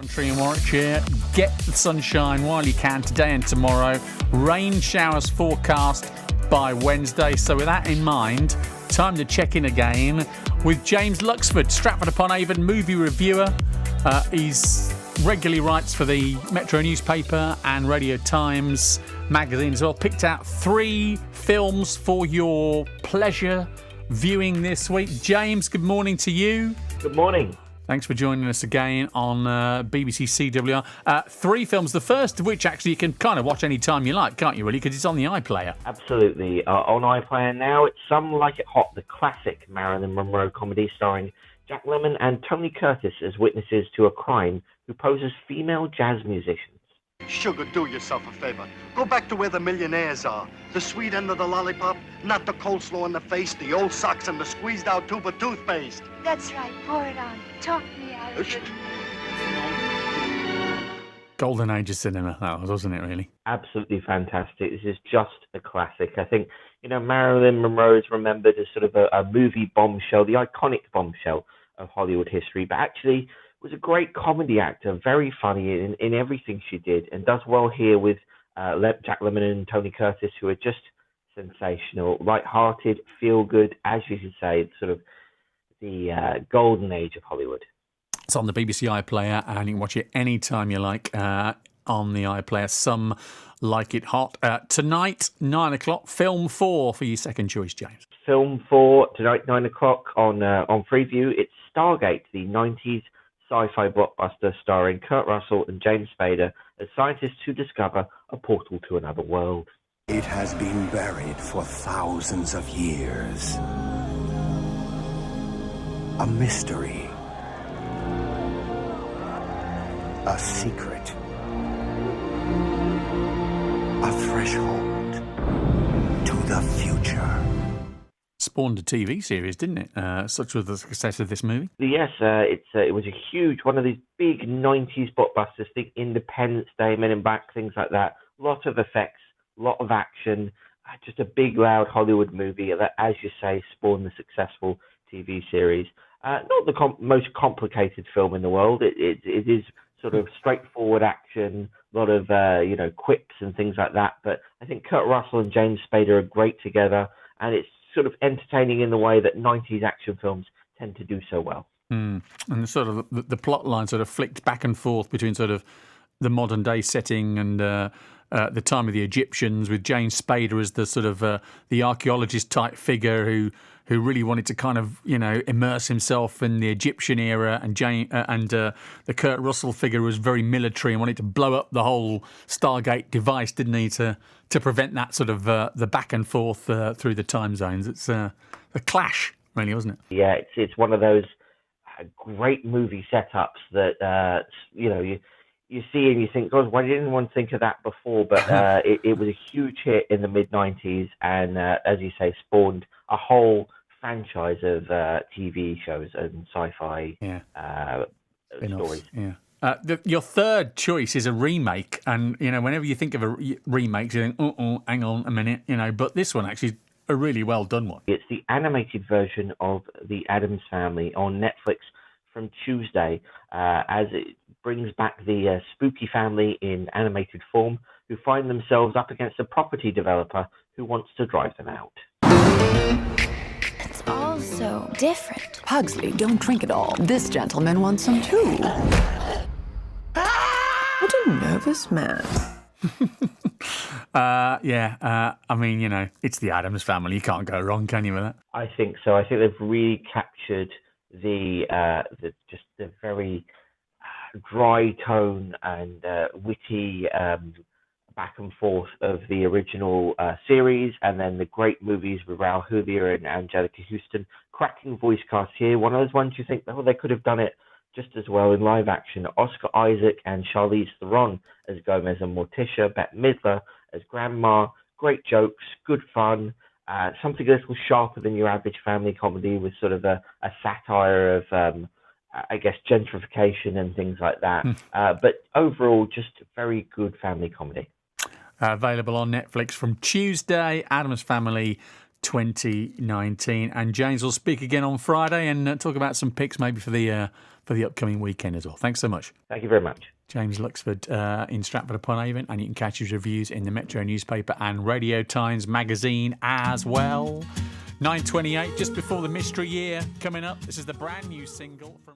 Country in Warwickshire, get the sunshine while you can today and tomorrow. Rain showers forecast by Wednesday. So with that in mind, time to check in again with James Luxford, Stratford-upon-Avon movie reviewer. He's regularly writes for the Metro newspaper and Radio Times magazine as well. Picked out 3 films for your pleasure viewing this week. James, good morning to you. Good morning. Thanks for joining us again on BBC CWR. 3 films, the first of which actually you can kind of watch any time you like, can't you, really, because it's on the iPlayer. Absolutely. On iPlayer now, it's Some Like It Hot, the classic Marilyn Monroe comedy starring Jack Lemmon and Tony Curtis as witnesses to a crime who pose as female jazz musicians. Sugar, do yourself a favor. Go back to where the millionaires are. The sweet end of the lollipop, not the coleslaw in the face, the old socks, and the squeezed-out tube of toothpaste. That's right. Pour it on. Talk me out of it. Golden age of cinema, that was, wasn't it, really? Absolutely fantastic. This is just a classic. I think, Marilyn Monroe is remembered as sort of a movie bombshell, the iconic bombshell of Hollywood history, but actually was a great comedy actor, very funny in everything she did, and does well here with Jack Lemmon and Tony Curtis, who are just sensational, light-hearted, feel-good, as you should say, sort of the golden age of Hollywood. It's on the BBC iPlayer, and you can watch it anytime you like on the iPlayer. Some Like It Hot. Tonight, 9 o'clock, film 4 for your second choice, James. Film 4, tonight, 9 o'clock on Freeview. It's Stargate, the 90s sci-fi blockbuster starring Kurt Russell and James Spader as scientists who discover a portal to another world. It has been buried for thousands of years. A mystery. A secret. A threshold to the future. Spawned a TV series, didn't it? Such was the success of this movie. Yes, it was a huge, one of these big 90s blockbusters, think Independence Day, Men in Black, things like that. A lot of effects, a lot of action, just a big, loud Hollywood movie that, as you say, spawned the successful TV series. Not the most complicated film in the world. It is sort of straightforward action, a lot of, quips and things like that. But I think Kurt Russell and James Spader are great together, and it's sort of entertaining in the way that 90s action films tend to do so well. And sort of the plot line sort of flicked back and forth between sort of the modern day setting and the time of the Egyptians, with James Spader as the sort of the archaeologist type figure who really wanted to kind of immerse himself in the Egyptian era, and the Kurt Russell figure was very military and wanted to blow up the whole Stargate device, didn't he, to prevent that sort of the back and forth through the time zones. It's a clash, really, wasn't it? Yeah, it's one of those great movie setups that you see and you think, God, why didn't anyone think of that before? But it was a huge hit in the mid-90s, and as you say, spawned a whole franchise of TV shows and sci-fi stories. Yeah. Your third choice is a remake, and whenever you think of a remake, you think, hang on a minute, but this one actually is a really well done one. It's the animated version of The Addams Family on Netflix from Tuesday, as it brings back the spooky family in animated form who find themselves up against a property developer who wants to drive them out. It's all so different. Pugsley, don't drink it all. This gentleman wants some too. What a nervous man. It's the Addams Family. You can't go wrong, can you, with that? I think so. I think they've really captured the very dry tone and witty back and forth of the original series, and then the great movies with Raul Julia and Angelica Houston. Cracking voice cast here. One of those ones you think, they could have done it just as well in live action. Oscar Isaac and Charlize Theron as Gomez and Morticia, Bette Midler as Grandma. Great jokes, good fun, something a little sharper than your average family comedy, with sort of a satire of, gentrification and things like that. But overall, just a very good family comedy. Available on Netflix from Tuesday. Addams Family 2019. And James will speak again on Friday and talk about some picks maybe for the upcoming weekend as well. Thanks so much. Thank you very much. James Luxford in Stratford-upon-Avon, and you can catch his reviews in the Metro newspaper and Radio Times magazine as well. 9:28, just before the mystery year coming up. This is the brand new single from...